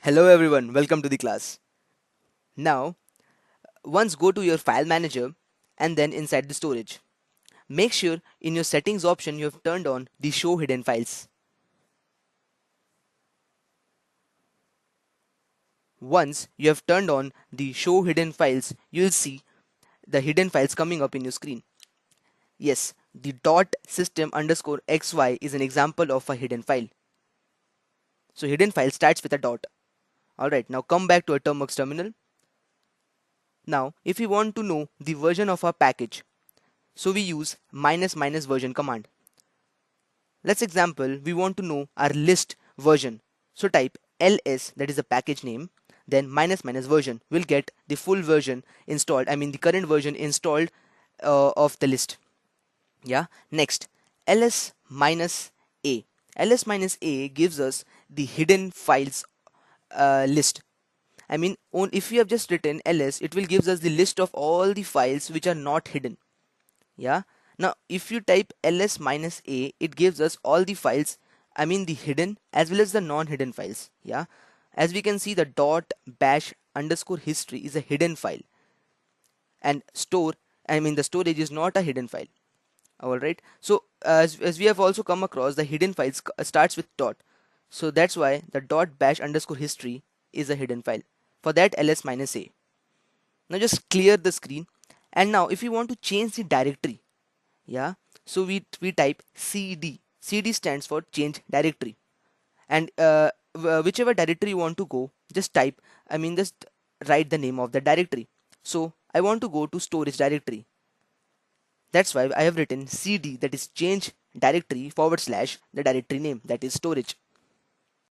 Hello everyone, welcome to the class. Now, once go to your file manager and then inside the storage. Make sure in your settings option you have turned on the show hidden files. Once you have turned on the show hidden files, you'll see the hidden files coming up in your screen. Yes, the dot system underscore xy is an example of a hidden file. So hidden file starts with a dot. Alright, now come back to a Termux terminal. Now, if we want to know the version of our package, so we use minus minus version command. Let's example, we want to know our list version. So type ls, that is the package name, then minus minus version. We'll get the full version installed, the current version installed of the list. Yeah. Next, ls minus a. ls minus a gives us the hidden files list. If we have just written ls, it will gives us the list of all the files which are not hidden. Yeah. Now if you type ls minus a, it gives us all the files, the hidden as well as the non-hidden files. Yeah. As we can see, the dot bash underscore history is a hidden file, and the storage is not a hidden file. Alright, so as we have also come across, the hidden files starts with dot, so that's why the dot bash underscore history is a hidden file. For that, ls minus a. Now just clear the screen, and now if you want to change the directory, yeah, so we type cd stands for change directory, and whichever directory you want to go, just type, just write the name of the directory. So I want to go to storage directory. That's why I have written cd, that is change directory / the directory name, that is storage.